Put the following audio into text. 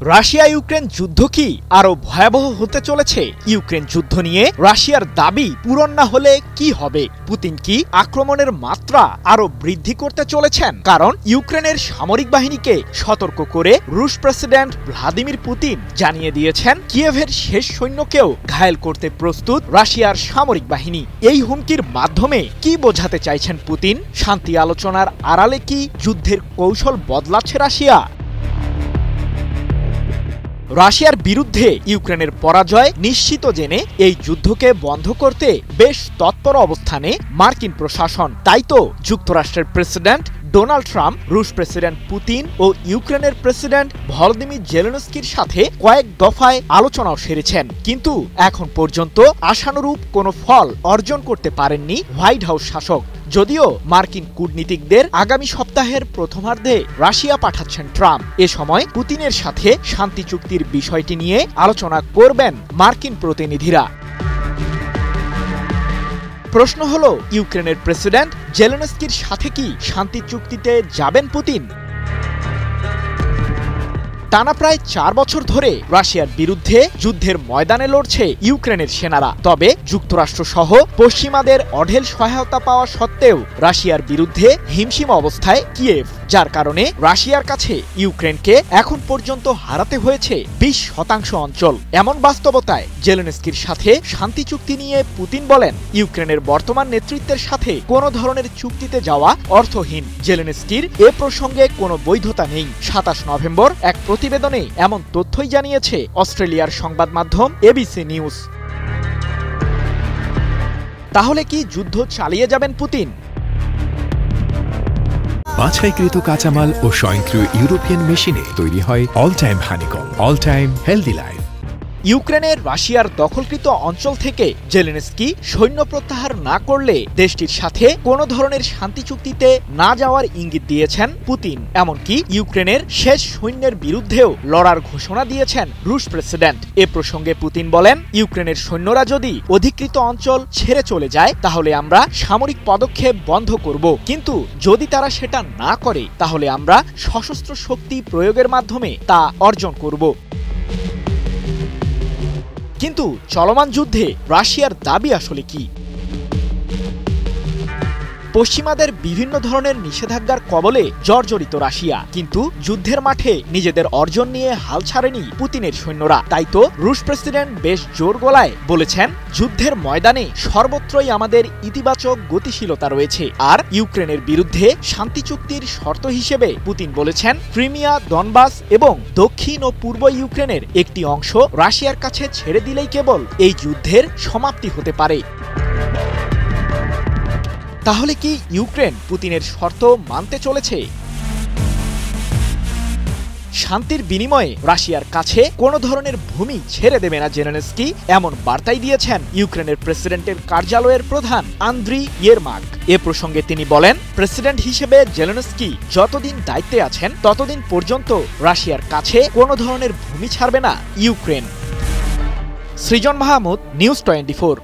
Russia Ukraine যুদ্ধ কি আরো ভয়াবহ হতে চলেছে? ইউক্রেন যুদ্ধ নিয়ে রাশিয়ার দাবি পূরণ না হলে কি হবে? পুতিন কি আক্রমণের মাত্রা আরো বৃদ্ধি করতে চলেছেন? কারণ ইউক্রেনের সামরিক বাহিনীকে সতর্ক করে রুশ প্রেসিডেন্ট ভ্লাদিমির পুতিন জানিয়ে দিয়েছেন কিয়েভের শেষ সৈন্যকেও ঘায়েল করতে প্রস্তুত রাশিয়ার সামরিক বাহিনী। এই হুমকির মাধ্যমে কি বোঝাতে চাইছেন পুতিন? শান্তি আলোচনার আড়ালে কি যুদ্ধের কৌশল বদলাচ্ছে রাশিয়া? রাশিয়ার বিরুদ্ধে ইউক্রেনের পরাজয় নিশ্চিত জেনে এই যুদ্ধকে বন্ধ করতে বেশ তৎপর অবস্থানে মার্কিন প্রশাসন। তাই তো যুক্তরাষ্ট্রের প্রেসিডেন্ট ডোনাল্ড ট্রাম্প রুশ প্রেসিডেন্ট পুতিন ও ইউক্রেনের প্রেসিডেন্ট ভলোদিমির জেলেনস্কির সাথে কয়েক দফায় আলোচনাও সেরেছেন, কিন্তু এখন পর্যন্ত আশানুরূপ কোনো ফল অর্জন করতে পারেননি হোয়াইট হাউস শাসক। যদিও মার্কিন কূটনীতিকদের আগামী সপ্তাহের প্রথমার্ধে রাশিয়া পাঠাচ্ছেন ট্রাম্প। এ সময় পুতিনের সাথে শান্তি চুক্তির বিষয়টি নিয়ে আলোচনা করবেন মার্কিন প্রতিনিধিরা। প্রশ্ন হলো, ইউক্রেনের প্রেসিডেন্ট জেলেনস্কির সাথে কি শান্তি চুক্তিতে যাবেন পুতিন? টানা প্রায় 4 বছর ধরে রাশিয়ার বিরুদ্ধে যুদ্ধের ময়দানে লড়ছে ইউক্রেনের সেনারা। তবে যুক্তরাষ্ট্র সহ পশ্চিমাদের অঢেল সহায়তা পাওয়া সত্ত্বেও রাশিয়ার বিরুদ্ধে হিমশিম অবস্থায় কিয়েভ, যার কারণে রাশিয়ার কাছে ইউক্রেনকে এখন পর্যন্ত হারাতে হয়েছে 20% অঞ্চল। এমন বাস্তবতায় জেলেনস্কির সাথে শান্তি চুক্তি নিয়ে পুতিন বলেন, ইউক্রেনের বর্তমান নেতৃত্বের সাথে কোনো ধরনের চুক্তিতে যাওয়া অর্থহীন। জেলেনস্কির এ প্রসঙ্গে কোনো বৈধতা নেই। 27 নভেম্বর এক প্রতিবেদনে এমন তথ্যই জানিয়েছে অস্ট্রেলিয়ার সংবাদ মাধ্যম এবিসি নিউজ। তাহলে কি যুদ্ধ চালিয়ে যাবেন পুতিন? বাছাইকৃত কাঁচামাল ও স্বয়ংক্রিয় ইউরোপিয়ান মেশিনে তৈরি হয় all time honeycomb, all time healthy life. ইউক্রেনের রাশিয়ার দখলকৃত অঞ্চল থেকে জেলেনস্কি সৈন্য প্রত্যাহার না করলে দেশটির সাথে কোনো ধরনের শান্তি চুক্তিতে না যাওয়ার ইঙ্গিত দিয়েছেন পুতিন। এমনকি ইউক্রেনের শেষ সৈন্যের বিরুদ্ধেও লড়ার ঘোষণা দিয়েছেন রুশ প্রেসিডেন্ট। এ প্রসঙ্গে পুতিন বলেন, ইউক্রেনের সৈন্যরা যদি অধিকৃত অঞ্চল ছেড়ে চলে যায় তাহলে আমরা সামরিক পদক্ষেপ বন্ধ করব, কিন্তু যদি তারা সেটা না করে তাহলে আমরা সশস্ত্র শক্তি প্রয়োগের মাধ্যমে তা অর্জন করব। কিন্তু চলমান যুদ্ধে রাশিয়ার দাবি আসলে কি? পশ্চিমাদের বিভিন্ন ধরনের নিষেধাজ্ঞার কবলে জর্জরিত রাশিয়া, কিন্তু যুদ্ধের মাঠে নিজেদের অর্জন নিয়ে হাল ছাড়েনি পুতিনের সৈন্যরা। তাই তো রুশ প্রেসিডেন্ট বেশ জোর গলায় বলেছেন, যুদ্ধের ময়দানে সর্বত্রই আমাদের ইতিবাচক গতিশীলতা রয়েছে। আর ইউক্রেনের বিরুদ্ধে শান্তি চুক্তির শর্ত হিসেবে পুতিন বলেছেন, ক্রিমিয়া, দনবাস এবং দক্ষিণ ও পূর্ব ইউক্রেনের একটি অংশ রাশিয়ার কাছে ছেড়ে দিলেই কেবল এই যুদ্ধের সমাপ্তি হতে পারে। তাহলে কি ইউক্রেন পুতিনের শর্ত মানতে চলেছে? শান্তির বিনিময়ে রাশিয়ার কাছে কোনো ধরনের ভূমি ছেড়ে দেবে না জেলেনস্কি, এমন বার্তাই দিয়েছেন ইউক্রেনের প্রেসিডেন্টের কার্যালয়ের প্রধান আন্দ্রি ইয়েরমাক। এ প্রসঙ্গে তিনি বলেন, প্রেসিডেন্ট হিসেবে জেলেনস্কি যতদিন দায়িত্বে আছেন ততদিন পর্যন্ত রাশিয়ার কাছে কোনো ধরনের ভূমি ছাড়বে না ইউক্রেন। সৃজন মাহমুদ, নিউজ 24।